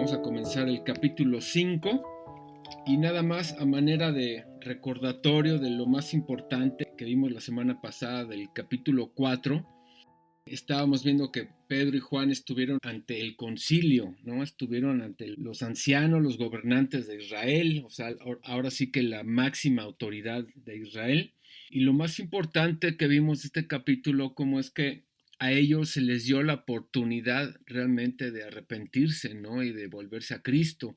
Vamos a comenzar el capítulo 5 y nada más a manera de recordatorio de lo más importante que vimos la semana pasada del capítulo 4. Estábamos viendo que Pedro y Juan estuvieron ante el concilio, ¿no? Estuvieron ante los ancianos, los gobernantes de Israel, o sea, ahora sí que la máxima autoridad de Israel. Y lo más importante que vimos de este capítulo, como es que a ellos se les dio la oportunidad realmente de arrepentirse, ¿no? Y de volverse a Cristo,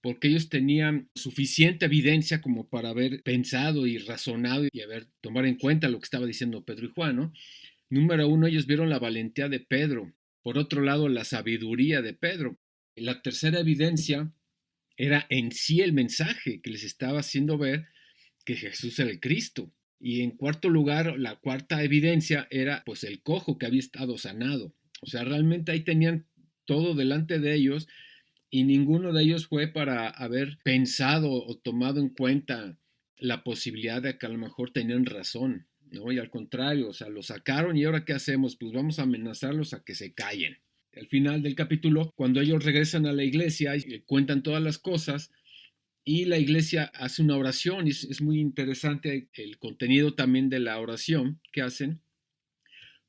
porque ellos tenían suficiente evidencia como para haber pensado y razonado y haber tomar en cuenta lo que estaba diciendo Pedro y Juan, ¿no? Número uno, ellos vieron la valentía de Pedro. Por otro lado, la sabiduría de Pedro. La tercera evidencia era en sí el mensaje que les estaba haciendo ver que Jesús era el Cristo. Y en cuarto lugar, la cuarta evidencia era pues el cojo que había estado sanado. O sea, realmente ahí tenían todo delante de ellos y ninguno de ellos fue para haber pensado o tomado en cuenta la posibilidad de que a lo mejor tenían razón, ¿no? Y al contrario, o sea, lo sacaron y ahora ¿qué hacemos? Pues vamos a amenazarlos a que se callen. Al final del capítulo, cuando ellos regresan a la iglesia y cuentan todas las cosas, y la iglesia hace una oración, y es muy interesante el contenido también de la oración que hacen,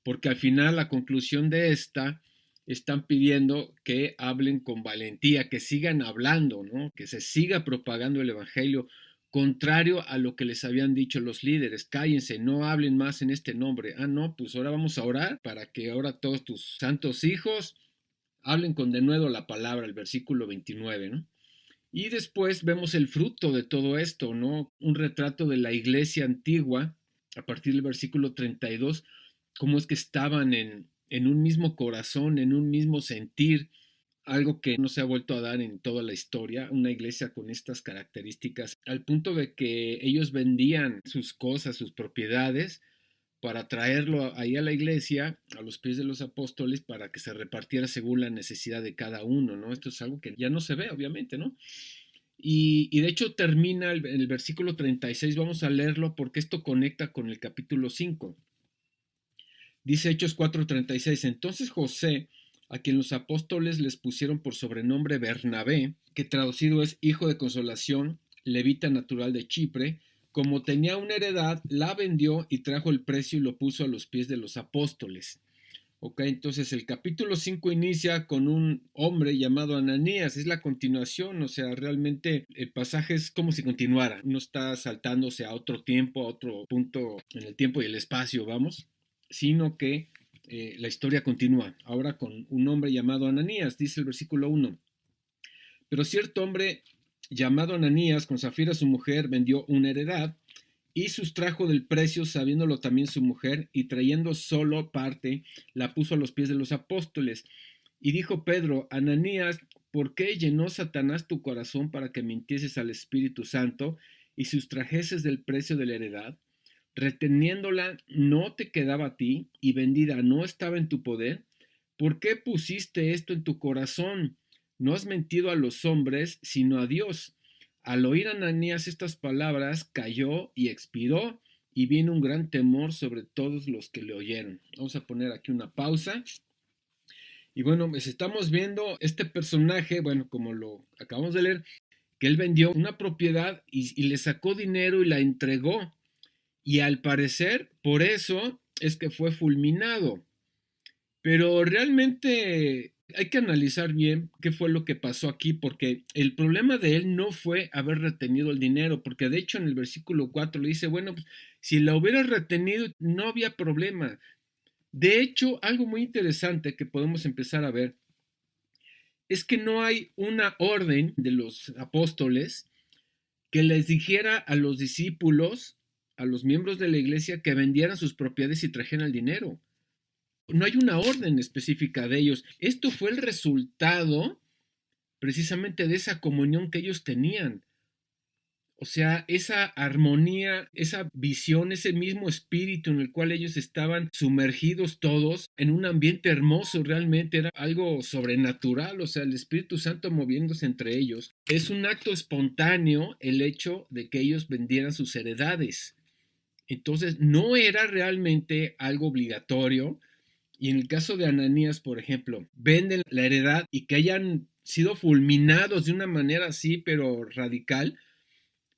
porque al final la conclusión de esta están pidiendo que hablen con valentía, que sigan hablando, ¿no? Que se siga propagando el evangelio, contrario a lo que les habían dicho los líderes. Cállense, no hablen más en este nombre. Ah, no, pues ahora vamos a orar para que ahora todos tus santos hijos hablen con denuedo la palabra, el versículo 29, ¿no? Y después vemos el fruto de todo esto, ¿no? Un retrato de la iglesia antigua, a partir del versículo 32, cómo es que estaban en un mismo corazón, en un mismo sentir, algo que no se ha vuelto a dar en toda la historia, una iglesia con estas características, al punto de que ellos vendían sus cosas, sus propiedades, para traerlo ahí a la iglesia, a los pies de los apóstoles, para que se repartiera según la necesidad de cada uno, ¿no? Esto es algo que ya no se ve, obviamente, ¿no? Y de hecho termina en el versículo 36, vamos a leerlo porque esto conecta con el capítulo 5. Dice Hechos 4:36, entonces José, a quien los apóstoles les pusieron por sobrenombre Bernabé, que traducido es hijo de consolación, levita natural de Chipre, como tenía una heredad, la vendió y trajo el precio y lo puso a los pies de los apóstoles. Ok, entonces el capítulo 5 inicia con un hombre llamado Ananías, es la continuación, o sea, realmente el pasaje es como si continuara, no está saltándose a otro tiempo, a otro punto en el tiempo y el espacio, vamos, sino que la historia continúa, ahora con un hombre llamado Ananías, dice el versículo 1. Pero cierto hombre llamado Ananías, con Zafira su mujer, vendió una heredad y sustrajo del precio, sabiéndolo también su mujer, y trayendo solo parte, la puso a los pies de los apóstoles. Y dijo Pedro, Ananías, ¿por qué llenó Satanás tu corazón para que mintieses al Espíritu Santo y sustrajeses del precio de la heredad? Reteniéndola no te quedaba a ti, y vendida no estaba en tu poder. ¿Por qué pusiste esto en tu corazón? No has mentido a los hombres, sino a Dios. Al oír Ananías estas palabras, cayó y expiró, y vino un gran temor sobre todos los que le oyeron. Vamos a poner aquí una pausa. Y bueno, pues estamos viendo este personaje, bueno, como lo acabamos de leer, que él vendió una propiedad y le sacó dinero y la entregó. Y al parecer, por eso es que fue fulminado. Pero realmente hay que analizar bien qué fue lo que pasó aquí, porque el problema de él no fue haber retenido el dinero, porque de hecho en el versículo 4 le dice, bueno, pues, si la hubieras retenido no había problema. De hecho, algo muy interesante que podemos empezar a ver es que no hay una orden de los apóstoles que les dijera a los discípulos, a los miembros de la iglesia, que vendieran sus propiedades y trajeran el dinero. No hay una orden específica de ellos. Esto fue el resultado precisamente de esa comunión que ellos tenían. O sea, esa armonía, esa visión, ese mismo espíritu en el cual ellos estaban sumergidos todos en un ambiente hermoso, realmente era algo sobrenatural, o sea, el Espíritu Santo moviéndose entre ellos. Es un acto espontáneo el hecho de que ellos vendieran sus heredades. Entonces, no era realmente algo obligatorio. Y en el caso de Ananías, por ejemplo, venden la heredad y que hayan sido fulminados de una manera así, pero radical,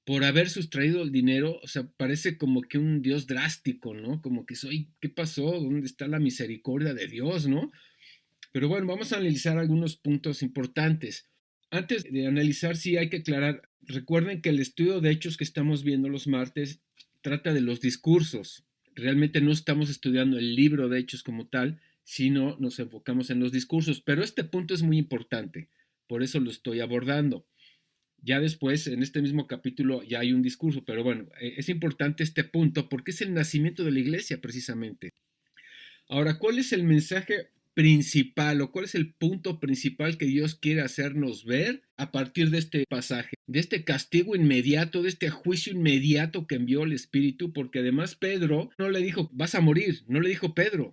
por haber sustraído el dinero. O sea, parece como que un Dios drástico, ¿no? Como que soy, ¿qué pasó? ¿Dónde está la misericordia de Dios, no? Pero bueno, vamos a analizar algunos puntos importantes. Antes de analizar, sí hay que aclarar, recuerden que el estudio de hechos que estamos viendo los martes trata de los discursos. Realmente no estamos estudiando el libro de hechos como tal, sino nos enfocamos en los discursos. Pero este punto es muy importante, por eso lo estoy abordando. Ya después, en este mismo capítulo, ya hay un discurso, pero bueno, es importante este punto porque es el nacimiento de la iglesia precisamente. Ahora, ¿cuál es el mensaje principal o cuál es el punto principal que Dios quiere hacernos ver a partir de este pasaje? De este castigo inmediato, de este juicio inmediato que envió el Espíritu, porque además Pedro no le dijo, vas a morir, no le dijo Pedro.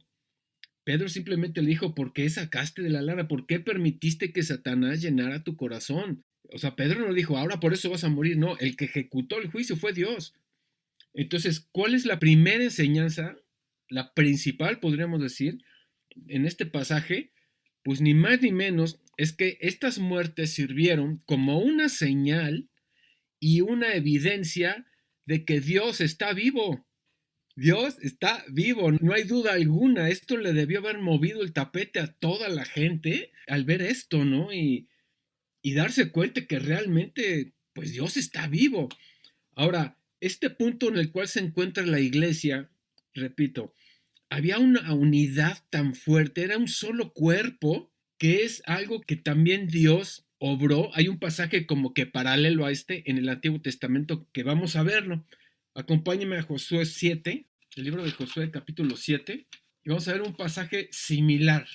Pedro simplemente le dijo, ¿por qué sacaste de la lana? ¿Por qué permitiste que Satanás llenara tu corazón? O sea, Pedro no dijo, ahora por eso vas a morir. No, el que ejecutó el juicio fue Dios. Entonces, ¿cuál es la primera enseñanza? La principal, podríamos decir, en este pasaje, pues ni más ni menos es que estas muertes sirvieron como una señal y una evidencia de que Dios está vivo. Dios está vivo, no hay duda alguna. Esto le debió haber movido el tapete a toda la gente al ver esto, ¿no? Y darse cuenta que realmente, pues Dios está vivo. Ahora, este punto en el cual se encuentra la iglesia, repito, había una unidad tan fuerte, era un solo cuerpo, que es algo que también Dios obró. Hay un pasaje como que paralelo a este en el Antiguo Testamento que vamos a verlo. Acompáñenme a Josué 7, el libro de Josué capítulo 7, y vamos a ver un pasaje similar.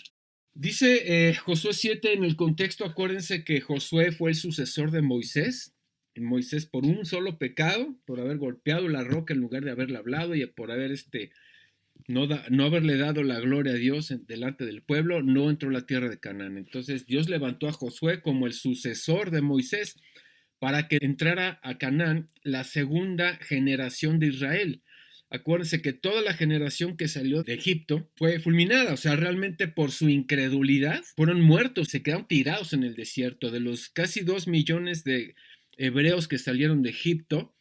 Dice Josué 7 en el contexto, acuérdense que Josué fue el sucesor de Moisés. Moisés por un solo pecado, por haber golpeado la roca en lugar de haberle hablado y por haber no haberle dado la gloria a Dios delante del pueblo, no entró a la tierra de Canaán. Entonces Dios levantó a Josué como el sucesor de Moisés para que entrara a Canaán la segunda generación de Israel. Acuérdense que toda la generación que salió de Egipto fue fulminada, o sea, realmente por su incredulidad fueron muertos, se quedaron tirados en el desierto. De los casi 2 millones de hebreos que salieron de Egipto,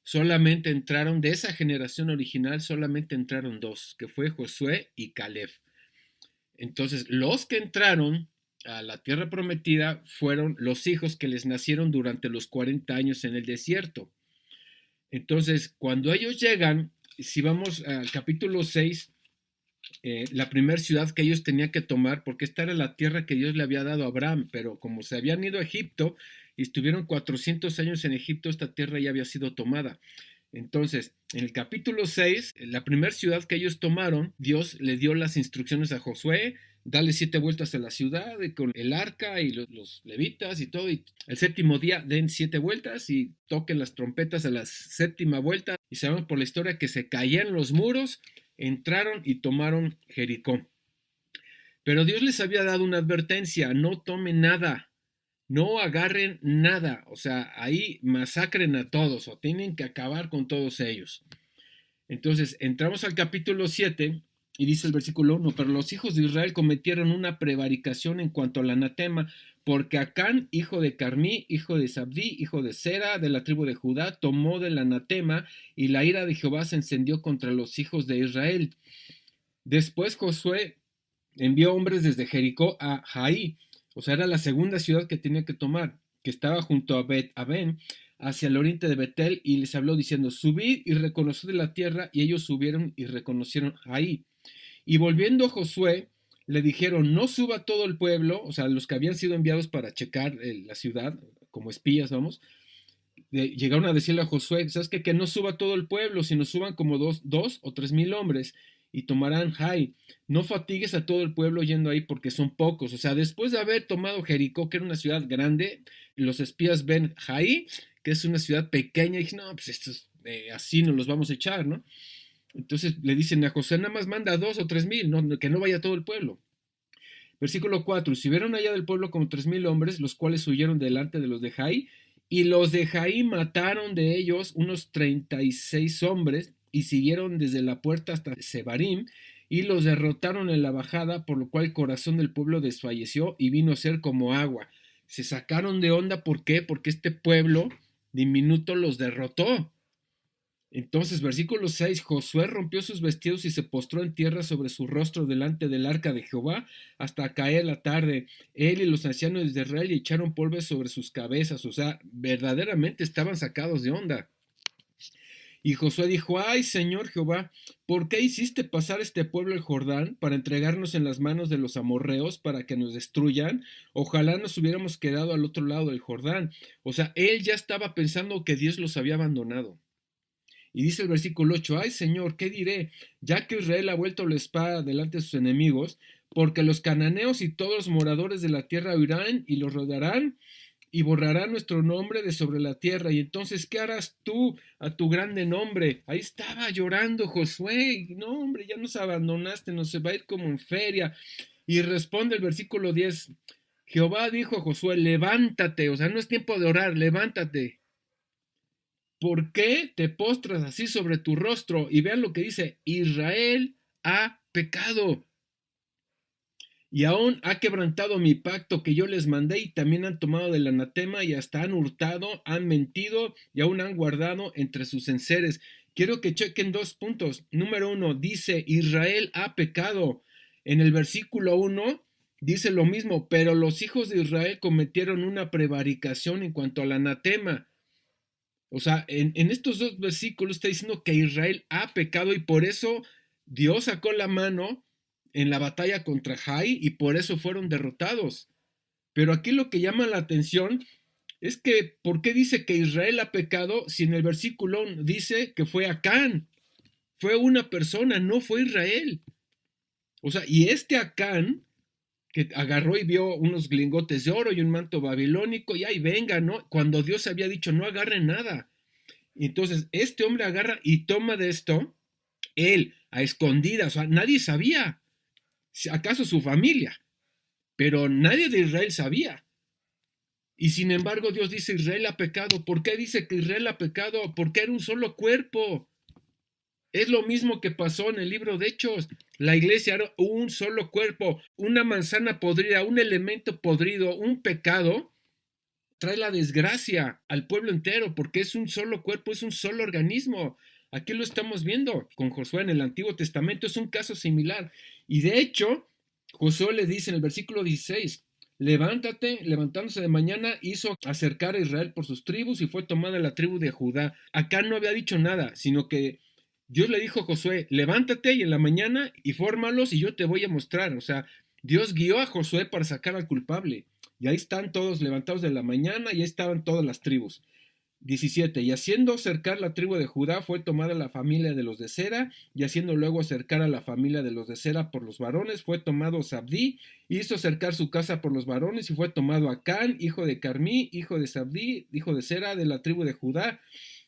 solamente entraron, de esa generación original, solamente entraron 2, que fue Josué y Caleb. Entonces, los que entraron a la tierra prometida fueron los hijos que les nacieron durante los 40 años en el desierto. Entonces, cuando ellos llegan, si vamos al capítulo 6, la primera ciudad que ellos tenían que tomar, porque esta era la tierra que Dios le había dado a Abraham, pero como se habían ido a Egipto y estuvieron 400 años en Egipto, esta tierra ya había sido tomada. Entonces, en el capítulo 6, la primera ciudad que ellos tomaron, Dios le dio las instrucciones a Josué, dale 7 vueltas a la ciudad con el arca y los levitas y todo, y el séptimo día den 7 vueltas y toquen las trompetas a la séptima vuelta, y sabemos por la historia que se caían los muros, entraron y tomaron Jericó. Pero Dios les había dado una advertencia, no tomen nada, no agarren nada, o sea, ahí masacren a todos o tienen que acabar con todos ellos. Entonces, entramos al capítulo 7 y dice el versículo 1, pero los hijos de Israel cometieron una prevaricación en cuanto al anatema, porque Acán, hijo de Carmí, hijo de Sabdí, hijo de Sera, de la tribu de Judá, tomó del anatema y la ira de Jehová se encendió contra los hijos de Israel. Después Josué envió hombres desde Jericó a Jaí, o sea, era la segunda ciudad que tenía que tomar, que estaba junto a Bet-Aben, hacia el oriente de Betel, y les habló diciendo, subid y reconoced la tierra, y ellos subieron y reconocieron Jaí. Y volviendo a Josué, le dijeron, no suba todo el pueblo, o sea, los que habían sido enviados para checar la ciudad, como espías, vamos, llegaron a decirle a Josué, ¿sabes qué? Que no suba todo el pueblo, sino suban como dos o 3,000 hombres y tomarán Jai. No fatigues a todo el pueblo yendo ahí porque son pocos. O sea, después de haber tomado Jericó, que era una ciudad grande, los espías ven Jai, que es una ciudad pequeña, y dicen, no, pues estos así nos los vamos a echar, ¿no? Entonces le dicen a José, nada más manda 2 o 3,000, ¿no? Que no vaya todo el pueblo. Versículo 4, si vieron allá del pueblo como 3,000 hombres, los cuales huyeron delante de los de Jai, y los de Jai mataron de ellos unos 36 hombres, y siguieron desde la puerta hasta Sebarim, y los derrotaron en la bajada, por lo cual el corazón del pueblo desfalleció y vino a ser como agua. Se sacaron de onda, ¿por qué? Porque este pueblo diminuto los derrotó. Entonces, versículo 6, Josué rompió sus vestidos y se postró en tierra sobre su rostro delante del arca de Jehová hasta caer la tarde. Él y los ancianos de Israel echaron polvo sobre sus cabezas, o sea, verdaderamente estaban sacados de onda. Y Josué dijo, ay Señor Jehová, ¿por qué hiciste pasar este pueblo el Jordán para entregarnos en las manos de los amorreos para que nos destruyan? Ojalá nos hubiéramos quedado al otro lado del Jordán. O sea, él ya estaba pensando que Dios los había abandonado. Y dice el versículo 8, ay Señor, ¿qué diré? Ya que Israel ha vuelto la espada delante de sus enemigos, porque los cananeos y todos los moradores de la tierra huirán y los rodearán y borrará nuestro nombre de sobre la tierra. Y entonces, ¿qué harás tú a tu grande nombre? Ahí estaba llorando Josué. No, hombre, ya nos abandonaste, nos va a ir como en feria. Y responde el versículo 10. Jehová dijo a Josué, levántate, o sea, no es tiempo de orar, levántate. ¿Por qué te postras así sobre tu rostro? Y vean lo que dice, Israel ha pecado. Y aún ha quebrantado mi pacto que yo les mandé y también han tomado del anatema y hasta han hurtado, han mentido y aún han guardado entre sus enseres. Quiero que chequen 2 puntos. Número 1, dice Israel ha pecado. En el versículo 1 dice lo mismo, pero los hijos de Israel cometieron una prevaricación en cuanto al anatema. O sea, en estos 2 versículos está diciendo que Israel ha pecado y por eso Dios sacó la mano en la batalla contra Jai y por eso fueron derrotados. Pero aquí lo que llama la atención es que, ¿por qué dice que Israel ha pecado si en el versículo dice que fue Acán? Fue una persona, no fue Israel. O sea, y este Acán que agarró y vio unos lingotes de oro y un manto babilónico y ahí venga, ¿no? Cuando Dios había dicho no agarren nada. Entonces, este hombre agarra y toma de esto, él, a escondidas, o sea, nadie sabía, acaso su familia, pero nadie de Israel sabía. Y sin embargo, Dios dice, Israel ha pecado. ¿Por qué dice que Israel ha pecado? Porque era un solo cuerpo. Es lo mismo que pasó en el libro de Hechos. La iglesia era un solo cuerpo, una manzana podrida, un elemento podrido, un pecado trae la desgracia al pueblo entero porque es un solo cuerpo, es un solo organismo. Aquí lo estamos viendo con Josué en el Antiguo Testamento, es un caso similar. Y de hecho, Josué le dice en el versículo 16, levántate, levantándose de mañana, hizo acercar a Israel por sus tribus y fue tomada la tribu de Judá. Acá no había dicho nada, sino que Dios le dijo a Josué, levántate y en la mañana y fórmalos y yo te voy a mostrar. O sea, Dios guió a Josué para sacar al culpable. Y ahí están todos levantados de la mañana y ahí estaban todas las tribus. 17. Y haciendo acercar la tribu de Judá fue tomada la familia de los de Sera, y haciendo luego acercar a la familia de los de Sera por los varones, fue tomado Sabdí, hizo acercar su casa por los varones, y fue tomado Acán, hijo de Carmí, hijo de Sabdí, hijo de Sera, de la tribu de Judá.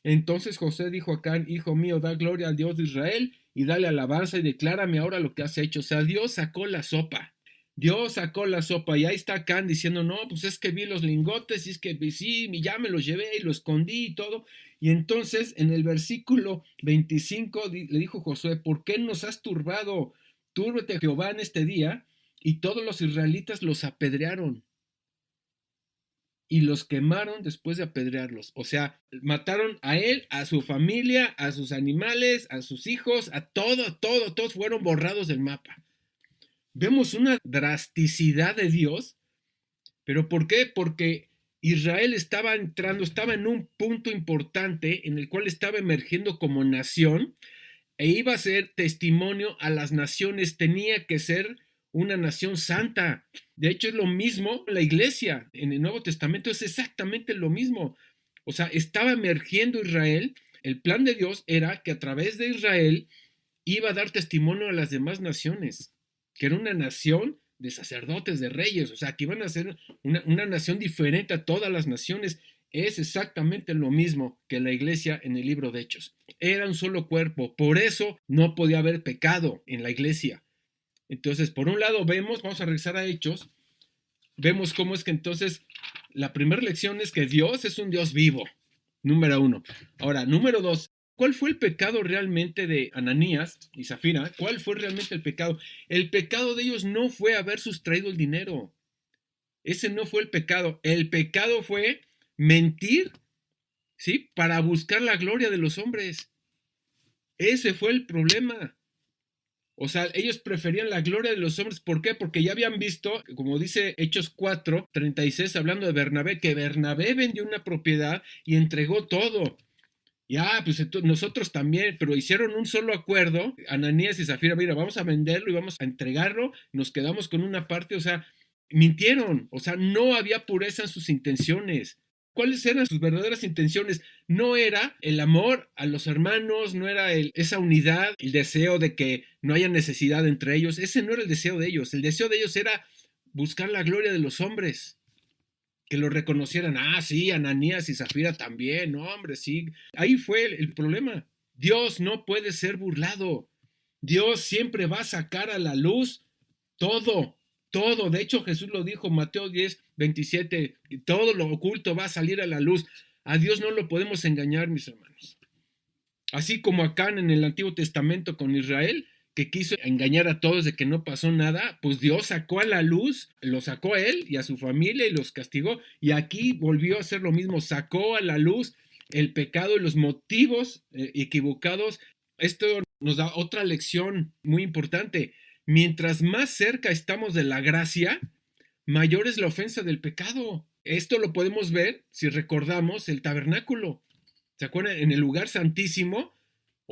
Entonces José dijo a Acán, hijo mío, da gloria al Dios de Israel, y dale alabanza, y declárame ahora lo que has hecho. O sea, Dios sacó la sopa. Dios sacó la sopa y ahí está Acán diciendo, no, pues es que vi los lingotes y es que sí, ya me los llevé y los escondí y todo. Y entonces en el versículo 25 le dijo Josué, ¿por qué nos has turbado? Túrbete Jehová en este día. Y todos los israelitas los apedrearon y los quemaron después de apedrearlos. O sea, mataron a él, a su familia, a sus animales, a sus hijos, a todos fueron borrados del mapa. Vemos una drasticidad de Dios, pero ¿por qué? Porque Israel estaba entrando, estaba en un punto importante en el cual estaba emergiendo como nación e iba a ser testimonio a las naciones, tenía que ser una nación santa. De hecho, es lo mismo la iglesia en el Nuevo Testamento, es exactamente lo mismo. O sea, estaba emergiendo Israel, el plan de Dios era que a través de Israel iba a dar testimonio a las demás naciones, que era una nación de sacerdotes, de reyes, o sea, que iban a ser una nación diferente a todas las naciones. Es exactamente lo mismo que la iglesia en el libro de Hechos. Era un solo cuerpo, por eso no podía haber pecado en la iglesia. Entonces, por un lado vemos, vamos a regresar a Hechos, vemos cómo es que entonces la primera lección es que Dios es un Dios vivo, número uno. Ahora, número dos, ¿cuál fue el pecado realmente de Ananías y Zafira? ¿Cuál fue realmente el pecado? El pecado de ellos no fue haber sustraído el dinero. Ese no fue el pecado. El pecado fue mentir, ¿sí? Para buscar la gloria de los hombres. Ese fue el problema. O sea, ellos preferían la gloria de los hombres. ¿Por qué? Porque ya habían visto, como dice Hechos 4:36, hablando de Bernabé, que Bernabé vendió una propiedad y entregó todo. Ya, pues nosotros también, pero hicieron un solo acuerdo, Ananías y Zafira, mira, vamos a venderlo y vamos a entregarlo, nos quedamos con una parte, o sea, mintieron, o sea, no había pureza en sus intenciones. ¿Cuáles eran sus verdaderas intenciones? No era el amor a los hermanos, no era esa unidad, el deseo de que no haya necesidad entre ellos, ese no era el deseo de ellos, el deseo de ellos era buscar la gloria de los hombres, que lo reconocieran. Ah, sí, Ananías y Zafira también, no, hombre, sí. Ahí fue el problema. Dios no puede ser burlado. Dios siempre va a sacar a la luz todo, todo. De hecho, Jesús lo dijo, Mateo 10:27, todo lo oculto va a salir a la luz. A Dios no lo podemos engañar, mis hermanos. Así como acá en el Antiguo Testamento con Israel, que quiso engañar a todos de que no pasó nada, pues Dios sacó a la luz, lo sacó a él y a su familia y los castigó. Y aquí volvió a hacer lo mismo, sacó a la luz el pecado y los motivos equivocados. Esto nos da otra lección muy importante. Mientras más cerca estamos de la gracia, mayor es la ofensa del pecado. Esto lo podemos ver si recordamos el tabernáculo. ¿Se acuerdan? En el lugar santísimo,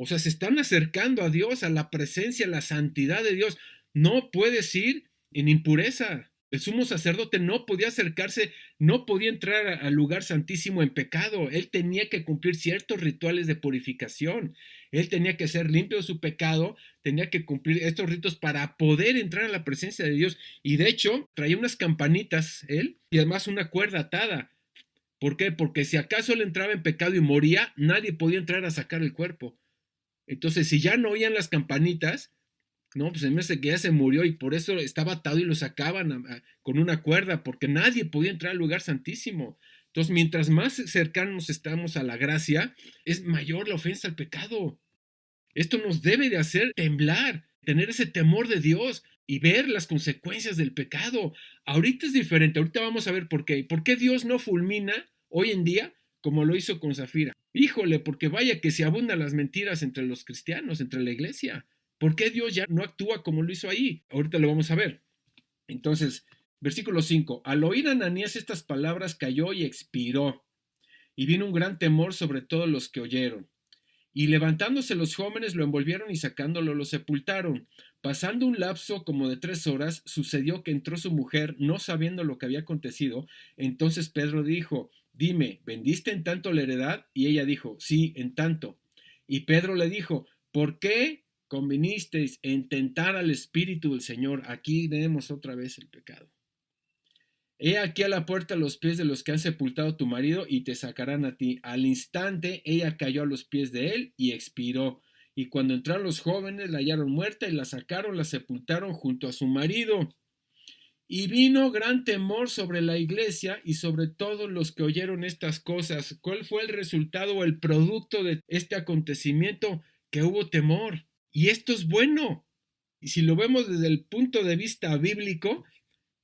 o sea, se están acercando a Dios, a la presencia, a la santidad de Dios. No puedes ir en impureza. El sumo sacerdote no podía acercarse, no podía entrar al lugar santísimo en pecado. Él tenía que cumplir ciertos rituales de purificación. Él tenía que ser limpio de su pecado, tenía que cumplir estos ritos para poder entrar a la presencia de Dios. Y de hecho, traía unas campanitas él y además una cuerda atada. ¿Por qué? Porque si acaso él entraba en pecado y moría, nadie podía entrar a sacar el cuerpo. Entonces, si ya no oían las campanitas, no, pues se me hace que ya se murió y por eso estaba atado y lo sacaban con una cuerda, porque nadie podía entrar al lugar santísimo. Entonces, mientras más cercanos estamos a la gracia, es mayor la ofensa al pecado. Esto nos debe de hacer temblar, tener ese temor de Dios y ver las consecuencias del pecado. Ahorita es diferente, ahorita vamos a ver por qué. ¿Por qué Dios no fulmina hoy en día como lo hizo con Zafira? Híjole, porque vaya que se abundan las mentiras entre los cristianos, entre la iglesia. ¿Por qué Dios ya no actúa como lo hizo ahí? Ahorita lo vamos a ver. Entonces, versículo 5. Al oír Ananías estas palabras cayó y expiró, y vino un gran temor sobre todos los que oyeron. Y levantándose los jóvenes lo envolvieron y sacándolo lo sepultaron. Pasando un lapso como de 3 horas, sucedió que entró su mujer, no sabiendo lo que había acontecido. Entonces Pedro dijo: Dime, ¿vendiste en tanto la heredad? Y ella dijo: Sí, en tanto. Y Pedro le dijo: ¿Por qué convinisteis en tentar al Espíritu del Señor? Aquí vemos otra vez el pecado. He aquí a la puerta los pies de los que han sepultado a tu marido y te sacarán a ti. Al instante ella cayó a los pies de él y expiró. Y cuando entraron los jóvenes la hallaron muerta y la sacaron, la sepultaron junto a su marido. Y vino gran temor sobre la iglesia y sobre todos los que oyeron estas cosas. ¿Cuál fue el resultado o el producto de este acontecimiento? Que hubo temor. Y esto es bueno. Y si lo vemos desde el punto de vista bíblico,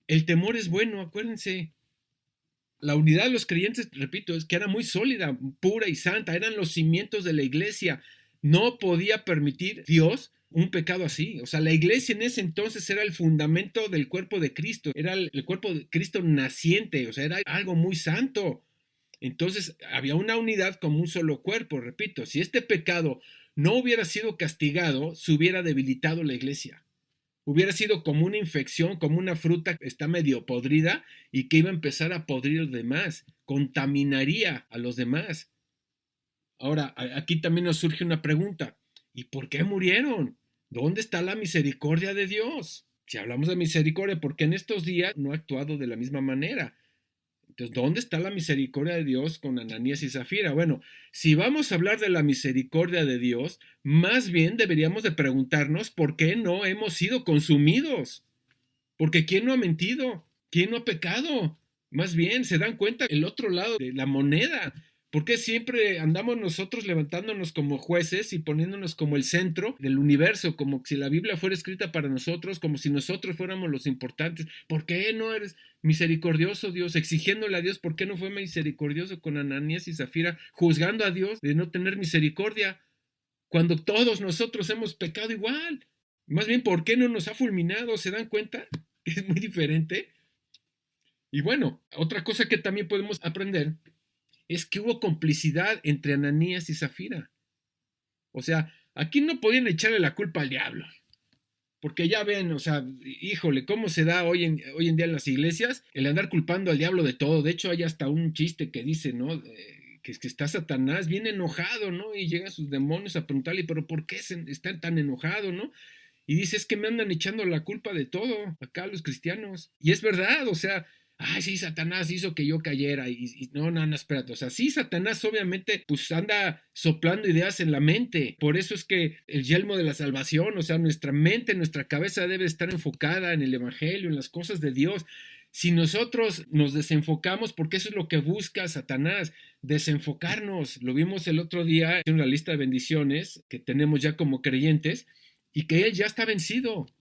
el temor es bueno, acuérdense. La unidad de los creyentes, repito, es que era muy sólida, pura y santa, eran los cimientos de la iglesia. No podía permitir Dios un pecado así. O sea, la iglesia en ese entonces era el fundamento del cuerpo de Cristo, era el cuerpo de Cristo naciente, o sea, era algo muy santo. Entonces había una unidad como un solo cuerpo, repito, si este pecado no hubiera sido castigado, se hubiera debilitado la iglesia. Hubiera sido como una infección, como una fruta que está medio podrida y que iba a empezar a podrir a los demás, contaminaría a los demás. Ahora, aquí también nos surge una pregunta: ¿y por qué murieron? ¿Dónde está la misericordia de Dios? Si hablamos de misericordia, ¿por qué en estos días no ha actuado de la misma manera? Entonces, ¿dónde está la misericordia de Dios con Ananías y Zafira? Bueno, si vamos a hablar de la misericordia de Dios, más bien deberíamos de preguntarnos por qué no hemos sido consumidos. Porque ¿quién no ha mentido? ¿Quién no ha pecado? Más bien, se dan cuenta el otro lado de la moneda. ¿Por qué siempre andamos nosotros levantándonos como jueces y poniéndonos como el centro del universo, como si la Biblia fuera escrita para nosotros, como si nosotros fuéramos los importantes? ¿Por qué no eres misericordioso, Dios? Exigiéndole a Dios, ¿por qué no fue misericordioso con Ananías y Zafira? Juzgando a Dios de no tener misericordia, cuando todos nosotros hemos pecado igual. Más bien, ¿por qué no nos ha fulminado? ¿Se dan cuenta? Es muy diferente. Y bueno, otra cosa que también podemos aprender es que hubo complicidad entre Ananías y Zafira. O sea, aquí no podían echarle la culpa al diablo. Porque ya ven, o sea, híjole, cómo se da hoy en día en las iglesias el andar culpando al diablo de todo. De hecho, hay hasta un chiste que dice, ¿no? Que está Satanás bien enojado, ¿no? Y llegan sus demonios a preguntarle, pero ¿por qué están tan enojados, ¿no? Y dice, es que me andan echando la culpa de todo acá los cristianos. Y es verdad, o sea, ay, sí, Satanás hizo que yo cayera. No, espérate. O sea, sí, Satanás obviamente pues anda soplando ideas en la mente. Por eso es que el yelmo de la salvación, o sea, nuestra mente, nuestra cabeza debe estar enfocada en el evangelio, en las cosas de Dios. Si nosotros nos desenfocamos, porque eso es lo que busca Satanás, desenfocarnos. Lo vimos el otro día en la lista de bendiciones que tenemos ya como creyentes, y que él ya está vencido.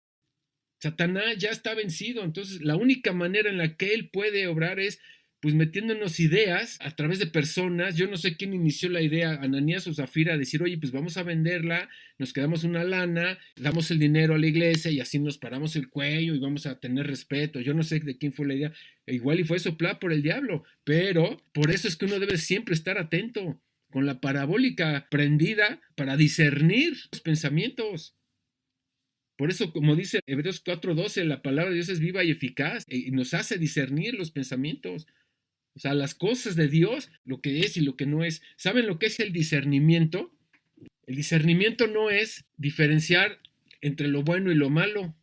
Satanás ya está vencido. Entonces, la única manera en la que él puede obrar es pues metiéndonos ideas a través de personas. Yo no sé quién inició la idea, Ananías o Zafira, decir, oye, pues vamos a venderla, nos quedamos una lana, damos el dinero a la iglesia y así nos paramos el cuello y vamos a tener respeto. Yo no sé de quién fue la idea. Igual y fue soplada por el diablo, pero por eso es que uno debe siempre estar atento, con la parabólica prendida para discernir los pensamientos. Por eso, como dice Hebreos 4:12, la palabra de Dios es viva y eficaz y nos hace discernir los pensamientos. O sea, las cosas de Dios, lo que es y lo que no es. ¿Saben lo que es el discernimiento? El discernimiento no es diferenciar entre lo bueno y lo malo.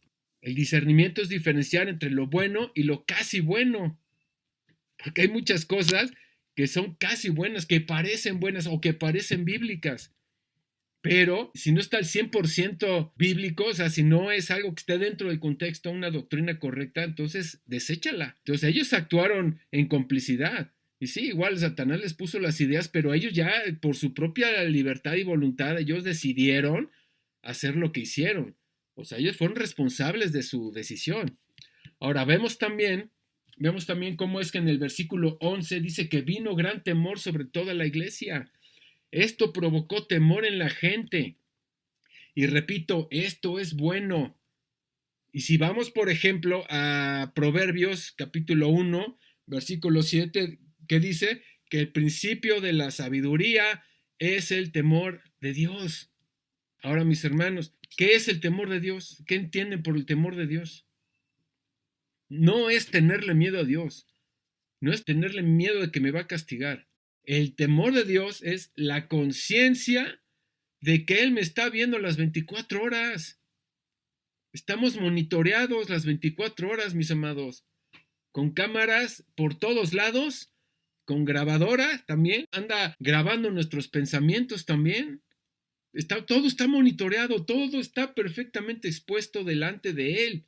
El discernimiento es diferenciar entre lo bueno y lo casi bueno. Porque hay muchas cosas que son casi buenas, que parecen buenas o que parecen bíblicas. Pero si no está al 100% bíblico, o sea, si no es algo que esté dentro del contexto, una doctrina correcta, entonces deséchala. Entonces ellos actuaron en complicidad. Y sí, igual Satanás les puso las ideas, pero ellos ya por su propia libertad y voluntad, ellos decidieron hacer lo que hicieron. O sea, ellos fueron responsables de su decisión. Ahora vemos también cómo es que en el versículo 11 dice que vino gran temor sobre toda la iglesia. Esto provocó temor en la gente. Y repito, esto es bueno. Y si vamos, por ejemplo, a Proverbios capítulo 1, versículo 7, que dice que el principio de la sabiduría es el temor de Dios. Ahora, mis hermanos, ¿qué es el temor de Dios? ¿Qué entienden por el temor de Dios? No es tenerle miedo a Dios. No es tenerle miedo de que me va a castigar. El temor de Dios es la conciencia de que Él me está viendo las 24 horas. Estamos monitoreados las 24 horas, mis amados, con cámaras por todos lados, con grabadora también, anda grabando nuestros pensamientos también. Todo está monitoreado, todo está perfectamente expuesto delante de Él.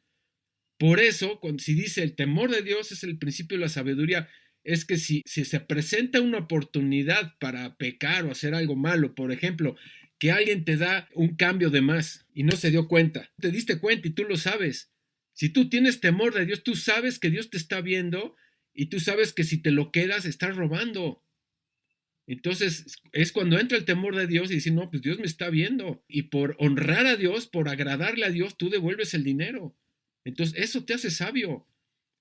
Por eso, si dice el temor de Dios es el principio de la sabiduría, es que si se presenta una oportunidad para pecar o hacer algo malo, por ejemplo, que alguien te da un cambio de más y no se dio cuenta, te diste cuenta y tú lo sabes. Si tú tienes temor de Dios, tú sabes que Dios te está viendo y tú sabes que si te lo quedas, estás robando. Entonces es cuando entra el temor de Dios y dice, no, pues Dios me está viendo. Y por honrar a Dios, por agradarle a Dios, tú devuelves el dinero. Entonces eso te hace sabio.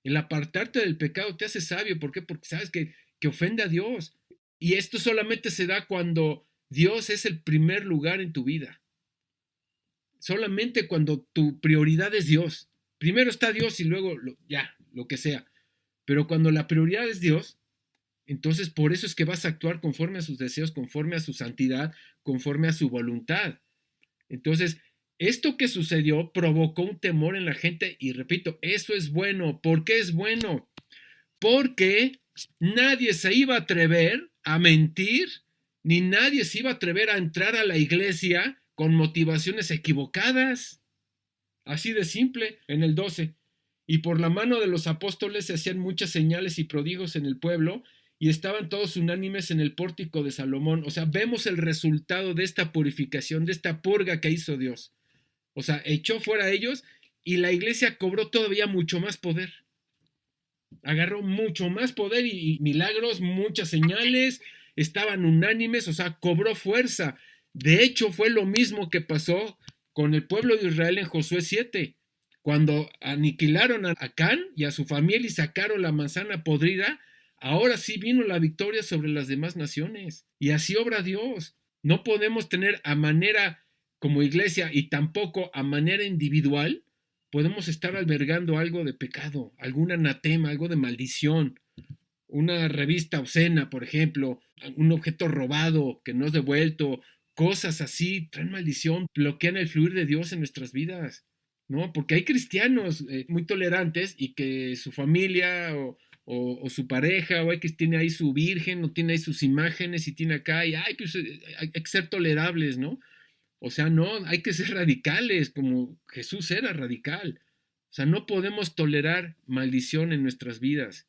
El apartarte del pecado te hace sabio. ¿Por qué? Porque sabes que ofende a Dios. Y esto solamente se da cuando Dios es el primer lugar en tu vida. Solamente cuando tu prioridad es Dios. Primero está Dios y luego lo que sea. Pero cuando la prioridad es Dios, entonces por eso es que vas a actuar conforme a sus deseos, conforme a su santidad, conforme a su voluntad. Entonces, esto que sucedió provocó un temor en la gente y repito, eso es bueno. ¿Por qué es bueno? Porque nadie se iba a atrever a mentir, ni nadie se iba a atrever a entrar a la iglesia con motivaciones equivocadas. Así de simple, en el 12. Y por la mano de los apóstoles se hacían muchas señales y prodigios en el pueblo, y estaban todos unánimes en el pórtico de Salomón. O sea, vemos el resultado de esta purificación, de esta purga que hizo Dios. O sea, echó fuera a ellos y la iglesia cobró todavía mucho más poder. Agarró mucho más poder y milagros, muchas señales, estaban unánimes, o sea, cobró fuerza. De hecho, fue lo mismo que pasó con el pueblo de Israel en Josué 7, cuando aniquilaron a Acán y a su familia y sacaron la manzana podrida. Ahora sí vino la victoria sobre las demás naciones. Y así obra Dios. No podemos tener a manera como iglesia y tampoco a manera individual, podemos estar albergando algo de pecado, algún anatema, algo de maldición, una revista obscena, por ejemplo, un objeto robado que no es devuelto, cosas así, traen maldición, bloquean el fluir de Dios en nuestras vidas, ¿no? Porque hay cristianos muy tolerantes y que su familia o su pareja o X tiene ahí su virgen o tiene ahí sus imágenes y tiene acá y ay, pues hay que ser tolerables, ¿no? O sea, no, hay que ser radicales, como Jesús era radical. O sea, no podemos tolerar maldición en nuestras vidas.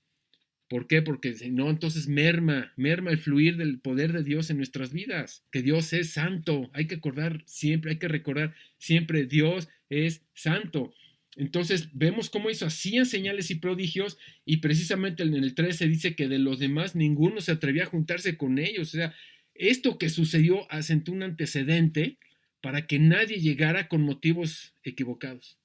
¿Por qué? Porque si no, entonces merma el fluir del poder de Dios en nuestras vidas. Que Dios es santo. Hay que recordar siempre, Dios es santo. Entonces vemos cómo hizo, hacían señales y prodigios, y precisamente en el 13 dice que de los demás ninguno se atrevía a juntarse con ellos. O sea, esto que sucedió asentó un antecedente para que nadie llegara con motivos equivocados.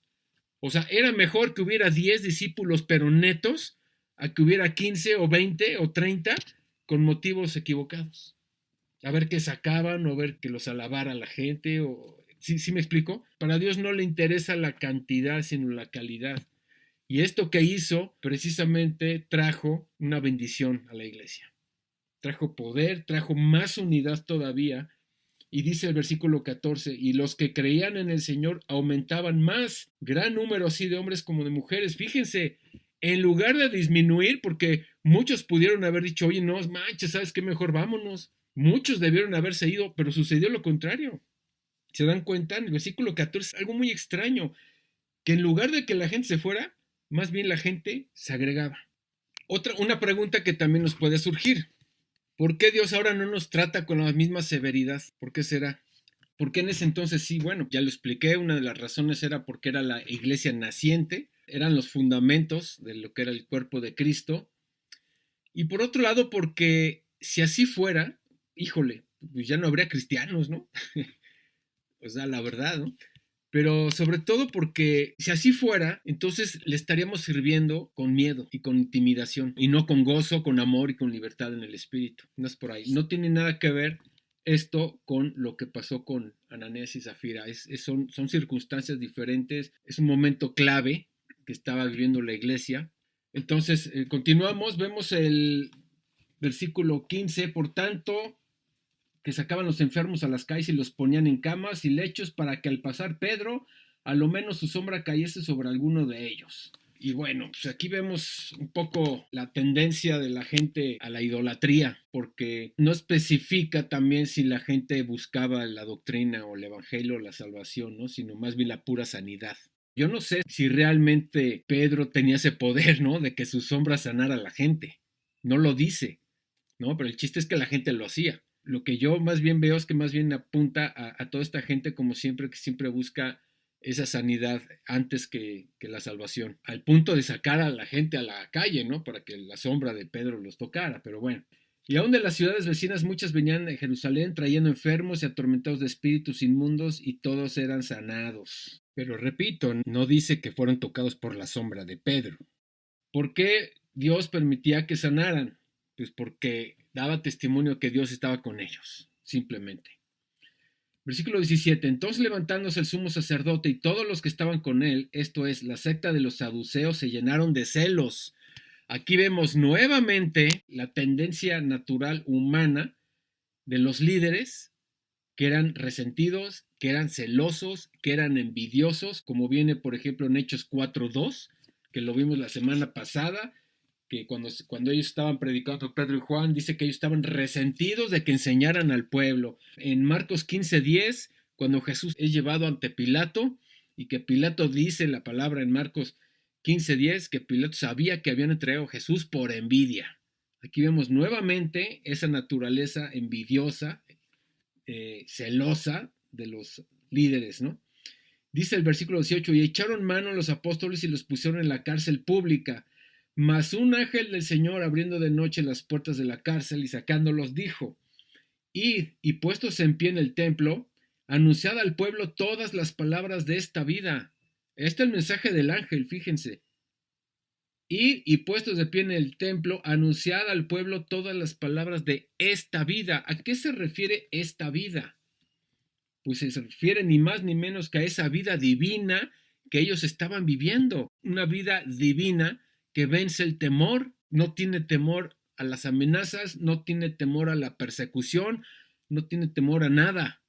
O sea, era mejor que hubiera 10 discípulos pero netos a que hubiera 15 o 20 o 30 con motivos equivocados. A ver qué sacaban o ver que los alabara la gente. ¿Sí me explico? Para Dios no le interesa la cantidad sino la calidad. Y esto que hizo precisamente trajo una bendición a la iglesia. Trajo poder, trajo más unidad todavía. Y dice el versículo 14, y los que creían en el Señor aumentaban más, gran número así de hombres como de mujeres. Fíjense, en lugar de disminuir, porque muchos pudieron haber dicho, oye, no manches, ¿sabes qué? Mejor vámonos. Muchos debieron haberse ido, pero sucedió lo contrario. ¿Se dan cuenta? En el versículo 14 es algo muy extraño, que en lugar de que la gente se fuera, más bien la gente se agregaba. Una pregunta que también nos puede surgir. ¿Por qué Dios ahora no nos trata con la misma severidad? ¿Por qué será? Porque en ese entonces sí, bueno, ya lo expliqué, una de las razones era porque era la iglesia naciente, eran los fundamentos de lo que era el cuerpo de Cristo. Y por otro lado, porque si así fuera, híjole, pues ya no habría cristianos, ¿no? O sea, la verdad, ¿no? Pero sobre todo porque si así fuera, entonces le estaríamos sirviendo con miedo y con intimidación y no con gozo, con amor y con libertad en el espíritu. No es por ahí. No tiene nada que ver esto con lo que pasó con Ananías y Zafira. Son circunstancias diferentes. Es un momento clave que estaba viviendo la iglesia. Entonces, continuamos. Vemos el versículo 15. Por tanto, que sacaban los enfermos a las calles y los ponían en camas y lechos para que al pasar Pedro, a lo menos su sombra cayese sobre alguno de ellos. Y bueno, pues aquí vemos un poco la tendencia de la gente a la idolatría, porque no especifica también si la gente buscaba la doctrina o el evangelio o la salvación, ¿no? Sino más bien la pura sanidad. Yo no sé si realmente Pedro tenía ese poder, ¿no? De que su sombra sanara a la gente. No lo dice, ¿no? Pero el chiste es que la gente lo hacía. Lo que yo más bien veo es que más bien apunta a toda esta gente como siempre, que siempre busca esa sanidad antes que la salvación, al punto de sacar a la gente a la calle, ¿no? Para que la sombra de Pedro los tocara, pero bueno. Y aún de las ciudades vecinas muchas venían de Jerusalén trayendo enfermos y atormentados de espíritus inmundos y todos eran sanados. Pero repito, no dice que fueron tocados por la sombra de Pedro. ¿Por qué Dios permitía que sanaran? Pues porque daba testimonio que Dios estaba con ellos, simplemente. Versículo 17. Entonces levantándose el sumo sacerdote y todos los que estaban con él, esto es, la secta de los saduceos, se llenaron de celos. Aquí vemos nuevamente la tendencia natural humana de los líderes, que eran resentidos, que eran celosos, que eran envidiosos, como viene por ejemplo en Hechos 4:2, que lo vimos la semana pasada, que cuando ellos estaban predicando, Pedro y Juan, dice que ellos estaban resentidos de que enseñaran al pueblo. En Marcos 15:10, cuando Jesús es llevado ante Pilato, y que Pilato dice la palabra en Marcos 15:10, que Pilato sabía que habían entregado a Jesús por envidia. Aquí vemos nuevamente esa naturaleza envidiosa, celosa de los líderes, ¿no? Dice el versículo 18, y echaron mano a los apóstoles y los pusieron en la cárcel pública. Mas un ángel del Señor, abriendo de noche las puertas de la cárcel y sacándolos, dijo, id y puestos en pie en el templo, anunciad al pueblo todas las palabras de esta vida. Este es el mensaje del ángel, fíjense. Id y puestos de pie en el templo, anunciad al pueblo todas las palabras de esta vida. ¿A qué se refiere esta vida? Pues se refiere ni más ni menos que a esa vida divina que ellos estaban viviendo. Una vida divina que vence el temor, no tiene temor a las amenazas, no tiene temor a la persecución, no tiene temor a nada.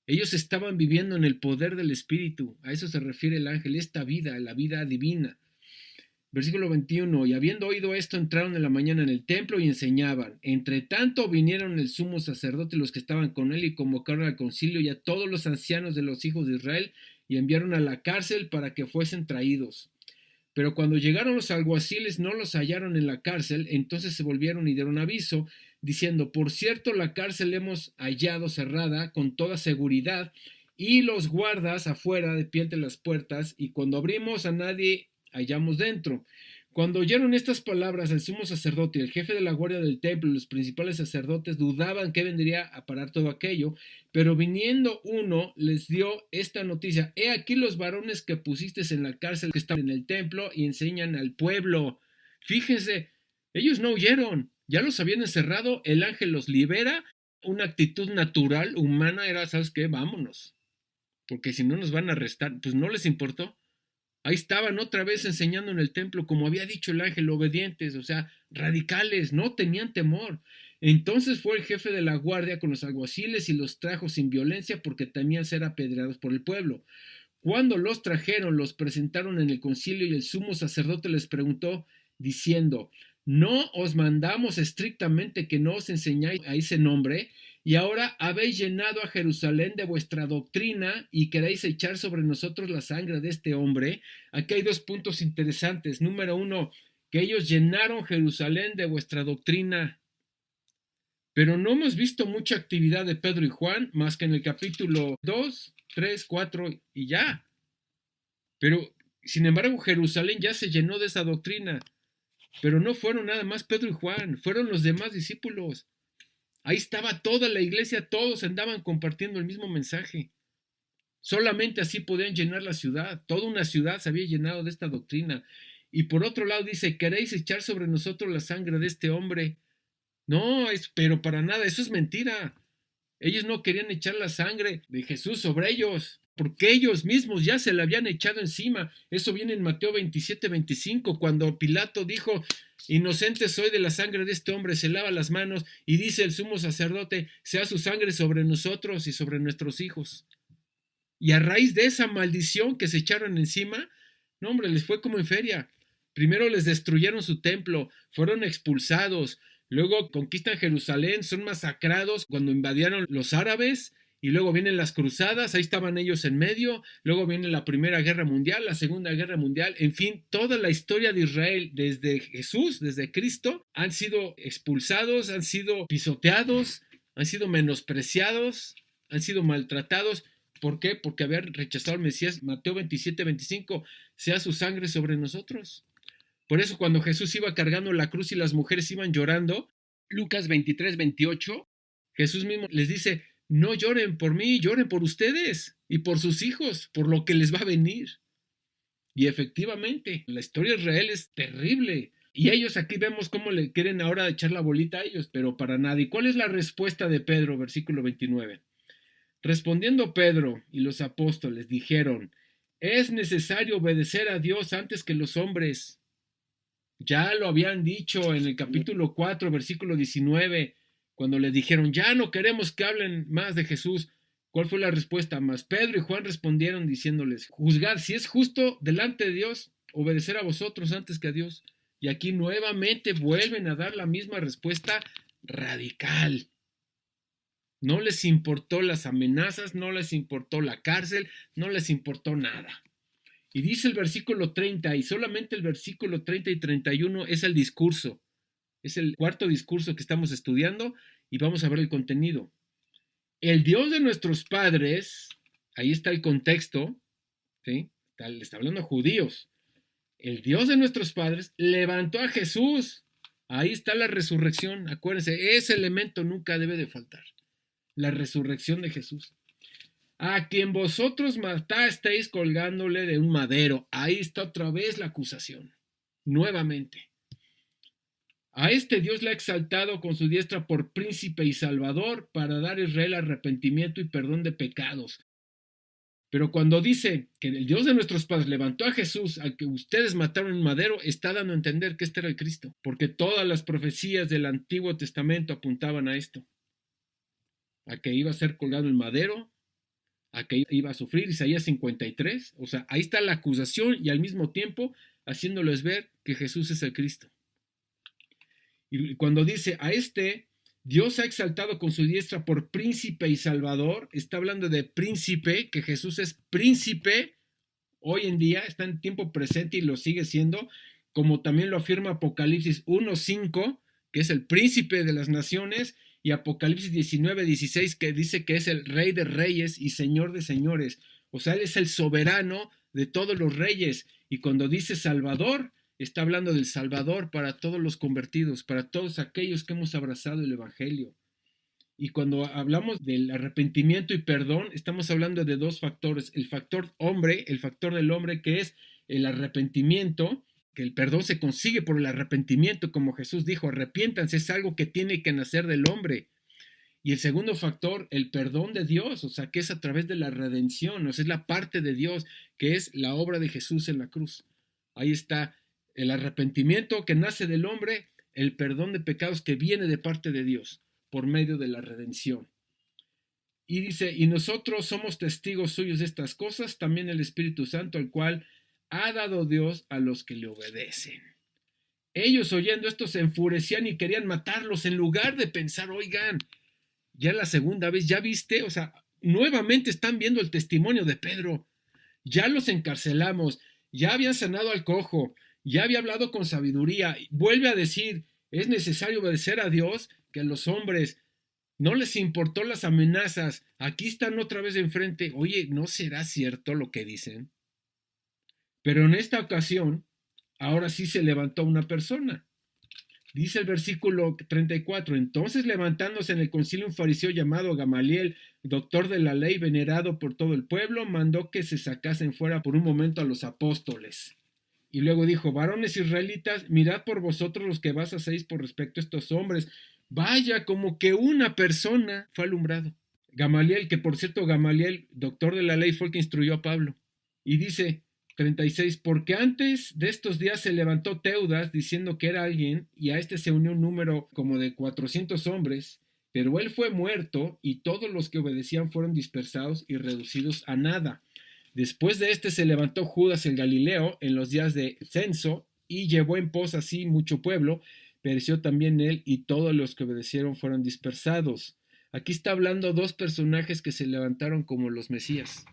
Ellos estaban viviendo en el poder del Espíritu. A eso se refiere el ángel, esta vida, la vida divina. Versículo 21, y habiendo oído esto, entraron en la mañana en el templo y enseñaban. Entre tanto vinieron el sumo sacerdote y los que estaban con él y convocaron al concilio y a todos los ancianos de los hijos de Israel y enviaron a la cárcel para que fuesen traídos. Pero cuando llegaron los alguaciles no los hallaron en la cárcel, entonces se volvieron y dieron aviso, diciendo, por cierto, la cárcel hemos hallado cerrada con toda seguridad y los guardas afuera de pie ante las puertas, y cuando abrimos a nadie hallamos dentro. Cuando oyeron estas palabras, el sumo sacerdote y el jefe de la guardia del templo y los principales sacerdotes dudaban que vendría a parar todo aquello, pero viniendo uno les dio esta noticia: he aquí los varones que pusiste en la cárcel que están en el templo y enseñan al pueblo. Fíjense, ellos no huyeron, ya los habían encerrado, el ángel los libera. Una actitud natural, humana era, ¿sabes qué? Vámonos, porque si no nos van a arrestar. Pues no les importó. Ahí estaban otra vez enseñando en el templo, como había dicho el ángel, obedientes, o sea, radicales, no tenían temor. Entonces fue el jefe de la guardia con los alguaciles y los trajo sin violencia porque temían ser apedreados por el pueblo. Cuando los trajeron, los presentaron en el concilio y el sumo sacerdote les preguntó, diciendo, ¿no os mandamos estrictamente que no os enseñáis a ese nombre? Y ahora habéis llenado a Jerusalén de vuestra doctrina y queréis echar sobre nosotros la sangre de este hombre. Aquí hay dos puntos interesantes. Número uno, que ellos llenaron Jerusalén de vuestra doctrina. Pero no hemos visto mucha actividad de Pedro y Juan, más que en el capítulo 2, 3, 4 y ya. Pero, sin embargo, Jerusalén ya se llenó de esa doctrina. Pero no fueron nada más Pedro y Juan, fueron los demás discípulos. Ahí estaba toda la iglesia, todos andaban compartiendo el mismo mensaje. Solamente así podían llenar la ciudad. Toda una ciudad se había llenado de esta doctrina. Y por otro lado dice, ¿queréis echar sobre nosotros la sangre de este hombre? No, pero para nada, eso es mentira. Ellos no querían echar la sangre de Jesús sobre ellos, porque ellos mismos ya se la habían echado encima. Eso viene en Mateo 27, 25, cuando Pilato dijo, inocente soy de la sangre de este hombre, se lava las manos y dice el sumo sacerdote, sea su sangre sobre nosotros y sobre nuestros hijos. Y a raíz de esa maldición que se echaron encima, no hombre, les fue como en feria. Primero les destruyeron su templo, fueron expulsados, luego conquistan Jerusalén, son masacrados cuando invadieron los árabes, y luego vienen las cruzadas, ahí estaban ellos en medio, luego viene la Primera Guerra Mundial, la Segunda Guerra Mundial, en fin, toda la historia de Israel desde Jesús, desde Cristo, han sido expulsados, han sido pisoteados, han sido menospreciados, han sido maltratados. ¿Por qué? Porque habían rechazado al Mesías. Mateo 27, 25, sea su sangre sobre nosotros. Por eso cuando Jesús iba cargando la cruz y las mujeres iban llorando, Lucas 23, 28, Jesús mismo les dice, no lloren por mí, lloren por ustedes y por sus hijos, por lo que les va a venir. Y efectivamente, la historia de Israel es terrible. Y ellos aquí vemos cómo le quieren ahora echar la bolita a ellos, pero para nada. ¿Y cuál es la respuesta de Pedro? Versículo 29. Respondiendo Pedro y los apóstoles dijeron, es necesario obedecer a Dios antes que los hombres. Ya lo habían dicho en el capítulo 4, versículo 19, cuando les dijeron, ya no queremos que hablen más de Jesús. ¿Cuál fue la respuesta? Mas Pedro y Juan respondieron diciéndoles, juzgad si es justo delante de Dios obedecer a vosotros antes que a Dios. Y aquí nuevamente vuelven a dar la misma respuesta radical. No les importó las amenazas, no les importó la cárcel, no les importó nada. Y dice el versículo 30, y solamente el versículo 30 y 31 es el discurso. Es el cuarto discurso que estamos estudiando y vamos a ver el contenido. El Dios de nuestros padres, ahí está el contexto, ¿sí? Le está hablando a judíos. El Dios de nuestros padres levantó a Jesús. Ahí está la resurrección. Acuérdense, ese elemento nunca debe de faltar. La resurrección de Jesús. A quien vosotros matasteis colgándole de un madero. Ahí está otra vez la acusación. Nuevamente. A este Dios le ha exaltado con su diestra por príncipe y salvador para dar a Israel arrepentimiento y perdón de pecados. Pero cuando dice que el Dios de nuestros padres levantó a Jesús, al que ustedes mataron en madero, está dando a entender que este era el Cristo, porque todas las profecías del Antiguo Testamento apuntaban a esto, a que iba a ser colgado en madero, a que iba a sufrir, Isaías 53, o sea, ahí está la acusación y al mismo tiempo haciéndoles ver que Jesús es el Cristo. Y cuando dice a este Dios ha exaltado con su diestra por príncipe y salvador, está hablando de príncipe, que Jesús es príncipe hoy en día, está en tiempo presente y lo sigue siendo, como también lo afirma Apocalipsis 1:5, que es el príncipe de las naciones, y Apocalipsis 19:16, que dice que es el rey de reyes y señor de señores. O sea, él es el soberano de todos los reyes. Y cuando dice Salvador, está hablando del Salvador para todos los convertidos, para todos aquellos que hemos abrazado el Evangelio. Y cuando hablamos del arrepentimiento y perdón, estamos hablando de dos factores. El factor hombre, el factor del hombre, que es el arrepentimiento, que el perdón se consigue por el arrepentimiento, como Jesús dijo, arrepiéntanse, es algo que tiene que nacer del hombre. Y el segundo factor, el perdón de Dios, o sea, que es a través de la redención, o sea, es la parte de Dios, que es la obra de Jesús en la cruz. Ahí está el arrepentimiento que nace del hombre, el perdón de pecados que viene de parte de Dios por medio de la redención. Y dice, y nosotros somos testigos suyos de estas cosas, también el Espíritu Santo, al cual ha dado Dios a los que le obedecen. Ellos oyendo esto se enfurecían y querían matarlos en lugar de pensar, oigan, ya la segunda vez, ya viste, o sea, nuevamente están viendo el testimonio de Pedro, ya los encarcelamos, ya habían sanado al cojo, ya había hablado con sabiduría, vuelve a decir, es necesario obedecer a Dios, que a los hombres no les importó las amenazas, aquí están otra vez enfrente, oye, ¿no será cierto lo que dicen? Pero en esta ocasión, ahora sí se levantó una persona. Dice el versículo 34, entonces levantándose en el concilio un fariseo llamado Gamaliel, doctor de la ley, venerado por todo el pueblo, mandó que se sacasen fuera por un momento a los apóstoles. Y luego dijo, varones israelitas, mirad por vosotros los que vas a hacéis por respecto a estos hombres. Vaya, como que una persona fue alumbrado. Gamaliel, que por cierto, Gamaliel, doctor de la ley, fue el que instruyó a Pablo. Y dice 36, porque antes de estos días se levantó Teudas diciendo que era alguien, y a este se unió un número como de 400 hombres, pero él fue muerto y todos los que obedecían fueron dispersados y reducidos a nada. Después de este se levantó Judas el Galileo en los días de censo y llevó en pos así mucho pueblo, pereció también él y todos los que obedecieron fueron dispersados. Aquí está hablando dos personajes que se levantaron como los Mesías.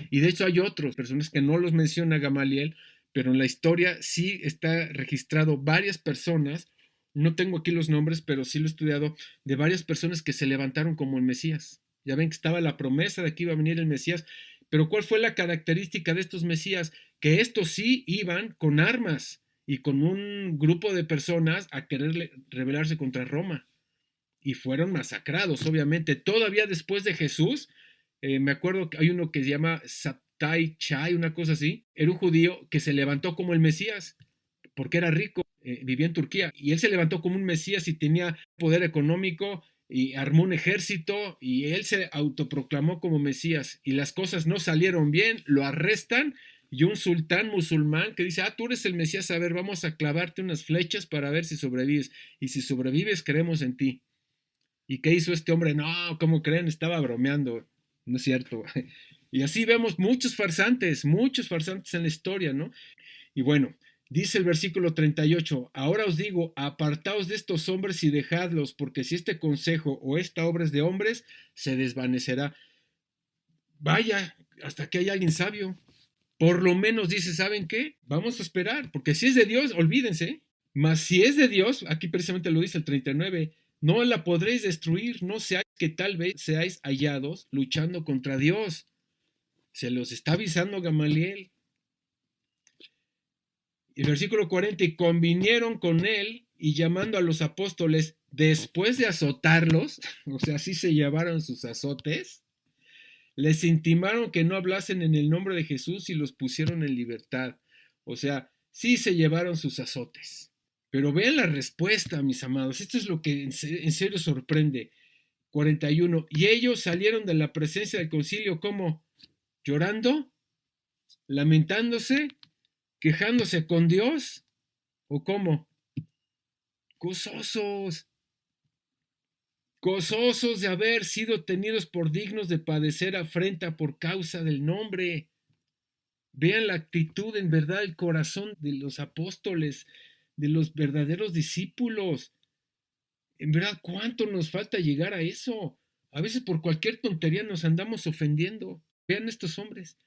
Y de hecho hay otros personas que no los menciona Gamaliel, pero en la historia sí está registrado varias personas, no tengo aquí los nombres, pero sí lo he estudiado, de varias personas que se levantaron como el Mesías. Ya ven que estaba la promesa de que iba a venir el Mesías, pero ¿cuál fue la característica de estos Mesías? Que estos sí iban con armas y con un grupo de personas a querer rebelarse contra Roma. Y fueron masacrados, obviamente. Todavía después de Jesús, me acuerdo que hay uno que se llama Sabtai Chai, una cosa así. Era un judío que se levantó como el Mesías, porque era rico, vivía en Turquía. Y él se levantó como un Mesías y tenía poder económico y armó un ejército y él se autoproclamó como Mesías. Y las cosas no salieron bien, lo arrestan y un sultán musulmán que dice, tú eres el Mesías, a ver, vamos a clavarte unas flechas para ver si sobrevives. Y si sobrevives, creemos en ti. ¿Y qué hizo este hombre? No, ¿cómo creen? Estaba bromeando. No es cierto. Y así vemos muchos farsantes en la historia, ¿no? Y bueno, dice el versículo 38, ahora os digo, apartaos de estos hombres y dejadlos, porque si este consejo o esta obra es de hombres, se desvanecerá. Vaya, hasta que haya alguien sabio. Por lo menos dice, ¿saben qué? Vamos a esperar, porque si es de Dios, olvídense. Mas si es de Dios, aquí precisamente lo dice el 39, no la podréis destruir, no seáis que tal vez seáis hallados luchando contra Dios. Se los está avisando Gamaliel. El versículo 40, y convinieron con él y llamando a los apóstoles después de azotarlos, o sea, así se llevaron sus azotes, les intimaron que no hablasen en el nombre de Jesús y los pusieron en libertad. O sea, sí se llevaron sus azotes. Pero vean la respuesta, mis amados. Esto es lo que en serio sorprende. 41. Y ellos salieron de la presencia del concilio como llorando, lamentándose, quejándose con Dios, o cómo gozosos, gozosos de haber sido tenidos por dignos de padecer afrenta por causa del nombre. Vean la actitud, en verdad, el corazón de los apóstoles, de los verdaderos discípulos. En verdad, ¿cuánto nos falta llegar a eso? A veces por cualquier tontería nos andamos ofendiendo. Vean estos hombres,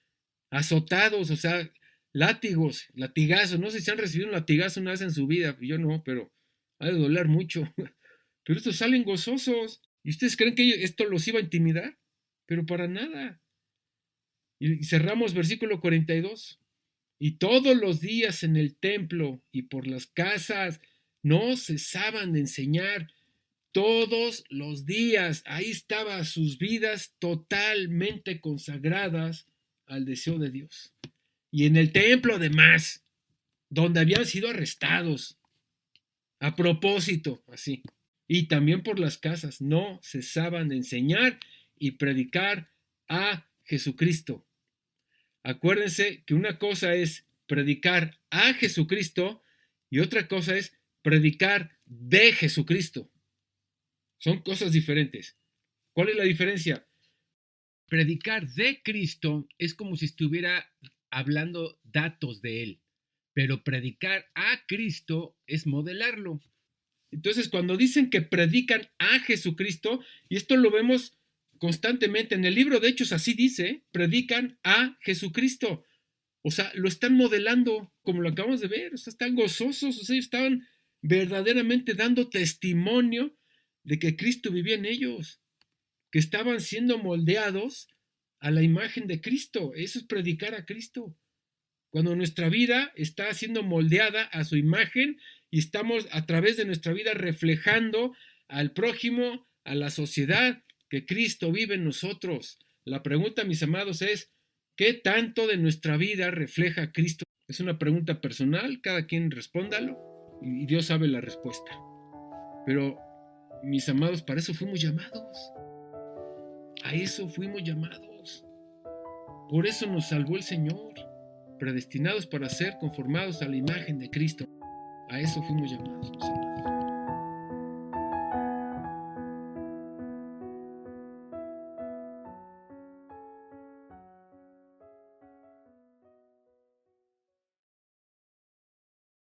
azotados, o sea, látigos, latigazos. No sé si han recibido un latigazo una vez en su vida, yo no, pero ha de doler mucho. Pero estos salen gozosos. ¿Y ustedes creen que esto los iba a intimidar? Pero para nada. Y cerramos versículo 42. Y todos los días en el templo y por las casas no cesaban de enseñar. Todos los días, ahí estaban sus vidas totalmente consagradas al deseo de Dios. Y en el templo además, donde habían sido arrestados, a propósito, así. Y también por las casas, no cesaban de enseñar y predicar a Jesucristo. Acuérdense que una cosa es predicar a Jesucristo y otra cosa es predicar de Jesucristo. Son cosas diferentes. ¿Cuál es la diferencia? Predicar de Cristo es como si estuviera hablando datos de Él, pero predicar a Cristo es modelarlo. Entonces, cuando dicen que predican a Jesucristo, y esto lo vemos constantemente en el libro de Hechos, así dice, predican a Jesucristo. O sea, lo están modelando como lo acabamos de ver, o sea, están gozosos, o sea, estaban verdaderamente dando testimonio de que Cristo vivía en ellos, que estaban siendo moldeados a la imagen de Cristo. Eso es predicar a Cristo. Cuando nuestra vida está siendo moldeada a su imagen y estamos a través de nuestra vida reflejando al prójimo, a la sociedad, que Cristo vive en nosotros. La pregunta, mis amados, es, ¿qué tanto de nuestra vida refleja a Cristo? Es una pregunta personal, cada quien respóndalo y Dios sabe la respuesta. Pero, mis amados, para eso fuimos llamados. A eso fuimos llamados. Por eso nos salvó el Señor, predestinados para ser conformados a la imagen de Cristo. A eso fuimos llamados, mis amados.